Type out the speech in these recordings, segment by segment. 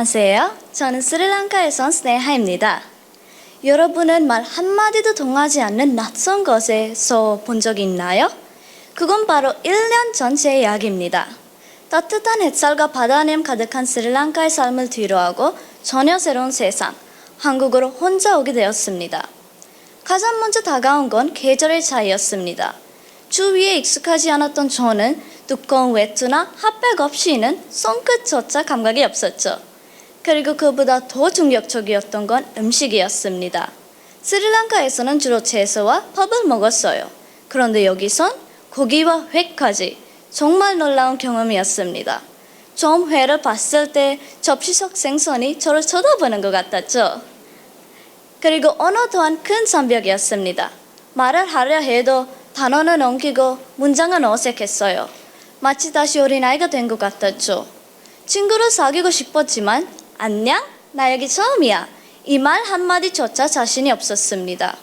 안녕하세요. 저는 스리랑카에서 온 스네하입니다. 여러분은 말 한마디도 통하지 않는 낯선 곳에서 본 적이 있나요? 그건 바로 1년 전 제 이야기입니다. 따뜻한 햇살과 바다냄 가득한 스리랑카의 삶을 뒤로하고 전혀 새로운 세상, 한국으로 혼자 오게 되었습니다. 가장 먼저 다가온 건 계절의 차이였습니다. 주위에 익숙하지 않았던 저는 두꺼운 외투나 핫백 없이는 손끝조차 감각이 없었죠. 그리고 그보다 더 충격적이었던 건 음식이었습니다. 스리랑카에서는 주로 채소와 밥을 먹었어요. 그런데 여기선 고기와 회까지 정말 놀라운 경험이었습니다. 처음 회를 봤을 때 접시석 생선이 저를 쳐다보는 것 같았죠. 그리고 언어 또한 큰 장벽이었습니다. 말을 하려 해도 단어는 엉키고 문장은 어색했어요. 마치 다시 어린아이가 된 것 같았죠. 친구를 사귀고 싶었지만 안녕? 나 여기 처음이야. 이 말 한마디조차 자신이 없었습니다.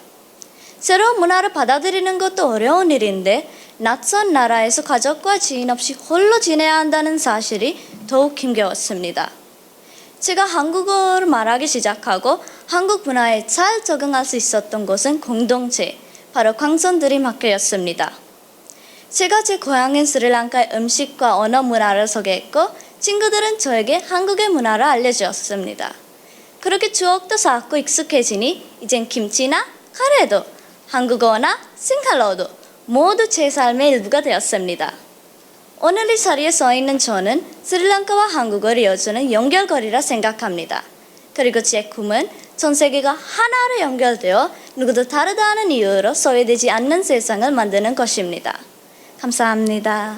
새로운 문화를 받아들이는 것도 어려운 일인데 낯선 나라에서 가족과 지인 없이 홀로 지내야 한다는 사실이 더욱 힘겨웠습니다. 제가 한국어를 말하기 시작하고 한국 문화에 잘 적응할 수 있었던 곳은 공동체, 바로 광선드림학교였습니다. 제가 제 고향인 스리랑카의 음식과 언어 문화를 소개했고 친구들은 저에게 한국의 문화를 알려주었습니다. 그렇게 추억도 쌓고 익숙해지니 이젠 김치나 카레도 한국어나 싱할로도 모두 제 삶의 일부가 되었습니다. 오늘 이 자리에 서 있는 저는 스리랑카와 한국어를 이어주는 연결고리라 생각합니다. 그리고 제 꿈은 전 세계가 하나로 연결되어 누구도 다르다는 이유로 소외되지 않는 세상을 만드는 것입니다. 감사합니다.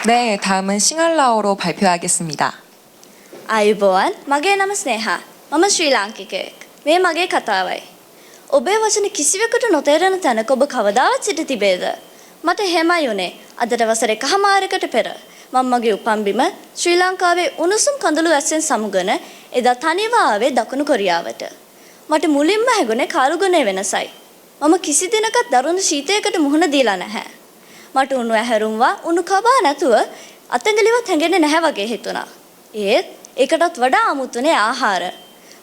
네, 다음은 싱할라어로 발표하겠습니다. ආයුබෝවන් මගේ නම ස්නේහා. මම ශ්‍රී ලාංකිකයෙක්. මේ මගේ කතාවයි. ඔබේ වචන කිසිවෙකුට නොතේරෙන තැනක ඔබ කවදාවත් සිට තිබේද? මට එහෙමයි උනේ. අදට වසර එකහමාරකට පෙර මම මගේ උපන්බිම ශ්‍රී ලංකාවේ උණුසුම් කඳුළු ඇස්සෙන් සමුගන එදා තනිව ආවේ දකුණු කොරියාවට. මට මුලින්ම හැගුණේ කාලුගුණේ වෙනසයි. මම කිසි දිනකත් දරුණු ශීතයකට මුහුණ දීලා නැහැ. මට උණු ඇහැරුම්වා උණු කබා නැතුව අතංගලිවත් හැඟෙන්නේ නැහැ වගේ හිතුණා. ඒත් ඒකටත් වඩා අමුතුනේ ආහාර.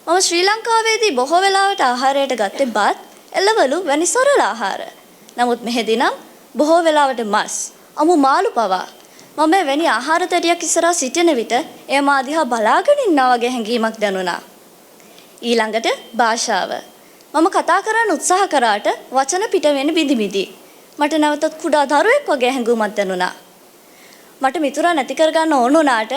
මම ශ්‍රී ලංකාවේදී බොහෝ වෙලාවට ආහාරයට ගත්තේ බත්, එළවලු වැනි සරල ආහාර. නමුත් මෙහෙදී නම් බොහෝ වෙලාවට මස්, අමු මාළු පවා. මම වැනි ආහාර තැටියක් ඉස්සරහා සිටින විට එය මා දිහා බලාගෙන ඉන්නා වගේ හැඟීමක් දැනුණා. ඊළඟට භාෂාව. මම කතා කරන්න උත්සාහ කරාට වචන පිට වෙන්නේ බිඳි බිඳි. මට නැවතත් කුඩා දරුවෙක් වගේ හැඟුමක් දැනුණා. මට මිතුරා නැති කරගන්න ඕන උනාට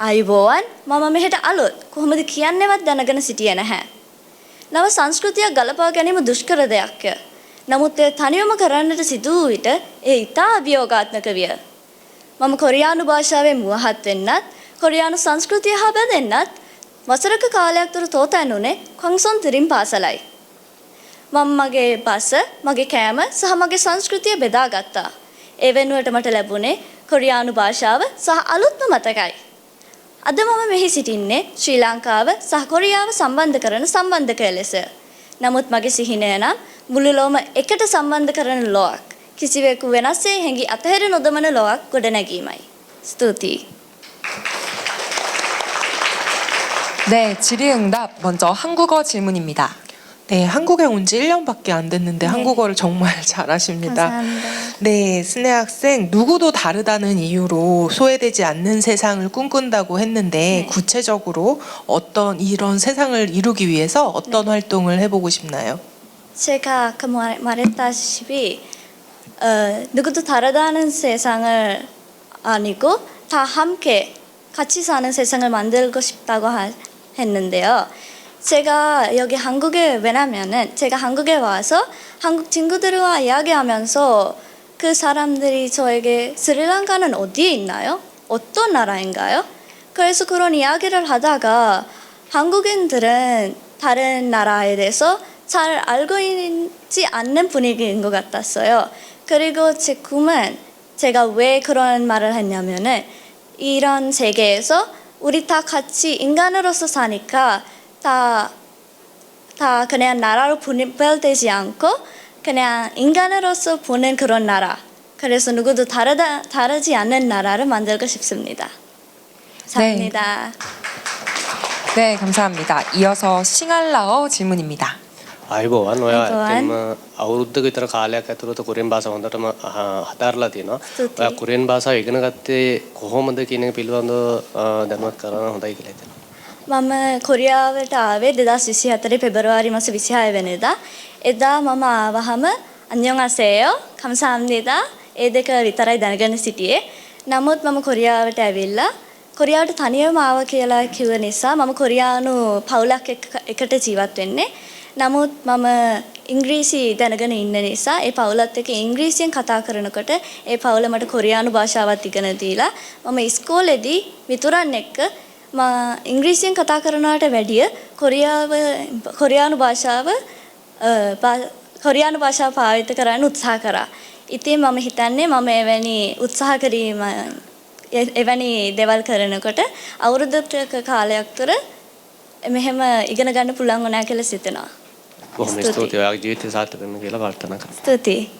ආයුබෝවන් මම මෙහෙට අලුත් කොහොමද කියන්නේවත් දැනගෙන සිටියේ නැහැ. නව සංස්කෘතියක් ගලපා ගැනීම දුෂ්කර දෙයක්ය. නමුත් ඒ තනියම කරන්නට සිදු වූ විට ඒ ඉතා අභියෝගාත්මක විය. මම කොරියානු භාෂාවෙන් මුවහත් වෙන්නත් කොරියානු සංස්කෘතිය හා බැඳෙන්නත් වසරක කාලයක් තුර තෝතැන්නුනේ ක්වංසොන්තිරින් පාසලයි. මම මගේ බස, මගේ කෑම සහ මගේ සංස්කෘතිය බෙදාගත්තා. ඒ වෙනුවට මට ලැබුණේ කොරියානු භාෂාව සහ අලුත්ම මතකයි. අද මම මෙහි සිටින්නේ ශ්‍රී ලංකාව සහ කොරියාව සම්බන්ධ කරන සම්බන්ධකය ලෙස. නමුත් මගේ සිහිනය නම් මුළු ලොවම එකට සම්බන්ධ කරන ලොවක්. කිසිවෙකු වෙනස්සේ හැඟි අතහැර නොදමන ලොවක් ගොඩනැගීමයි. ස්තුතියි. 네, 질의응답 먼저 한국어 질문입니다. 네, 한국에 온 지 1년밖에 안 됐는데 네. 한국어를 정말 잘하십니다. 감사합니다. 네, 스네 학생 누구도 다르다는 이유로 소외되지 않는 세상을 꿈꾼다고 했는데 네. 구체적으로 어떤 이런 세상을 이루기 위해서 어떤 활동을 해보고 싶나요? 제가 아까 말했다시피 누구도 다르다는 세상을 아니고 다 함께 같이 사는 세상을 만들고 싶다고 했는데요. 제가 여기 한국에 왜냐면은 제가 한국에 와서 한국 친구들과 이야기하면서 그 사람들이 저에게 스리랑카는 어디에 있나요? 어떤 나라인가요? 그래서 그런 이야기를 하다가 한국인들은 다른 나라에 대해서 잘 알고 있지 않는 분위기인 것 같았어요. 그리고 제 꿈은 제가 왜 그런 말을 했냐면은 이런 세계에서 우리 다 같이 인간으로서 사니까 다 그냥 나라로 분별되지 않고 그냥 인간으로서 보는 그런 나라. 그래서 누구도 다르지 않는 나라를 만들고 싶습니다. 감사합니다. 네, 감사합니다. 이어서 싱알라어 질문입니다. අයිබෝවන් ඔය අයිබෝවන්. ඇත්තම අවුරුද්දක විතර කාලයක් ඇතුළත කුරියන් භාෂාව හොඳටම හදාarලා තියෙනවා. ස්තුතියි. ඔය කුරියන් භාෂාව ඉගෙන ගත්තේ කොහොමද කියන එක පිළිබඳව දැනුවත් කරන හොඳයි කියලා හිතෙනවා. මම කොරියාවට ආවේ 2024 පෙබරවාරි මාස 26 වෙනිදා. එදා මම ආවහම 안녕하세요 감사합니다 ඒ දෙක විතරයි දැනගෙන සිටියේ. නමුත් මම කොරියාවට ඇවිල්ලා කොරියාවට තනියම ආවා කියලා කිව්ව නිසා මම කොරියානු පවුලක් එකට ජීවත් වෙන්නේ. නමුත් මම ඉංග්‍රීසි දැනගෙන ඉන්න නිසා ඒ පවුලත් එක්ක ඉංග්‍රීසියෙන් කතා කරනකොට ඒ පවුල මට කොරියානු භාෂාවත් ඉගෙන දීලා මම ඉස්කෝලේදී මිතුරන් එක්ක ඉංග්‍රීසියෙන් කතා කරනවට වැඩිය කොරියානු භාෂාව පාවිච්චි කරන්න උත්සාහ කරා. ඉතින් මම හිතන්නේ මම එවැනි උත්සාහ කිරීම එවැනි දේවල් කරනකොට අවුරුද්දක කාලයක් තුර මෙහෙම ඉගෙන ගන්න පුළුවන් වුණා කියලා සිතනවා. බොහොම ස්තුතියි. ඔයාගේ ජීවිතය සාර්ථක වෙන්න කියලා ප්‍රාර්ථනා කරනවා. ස්තුතියි.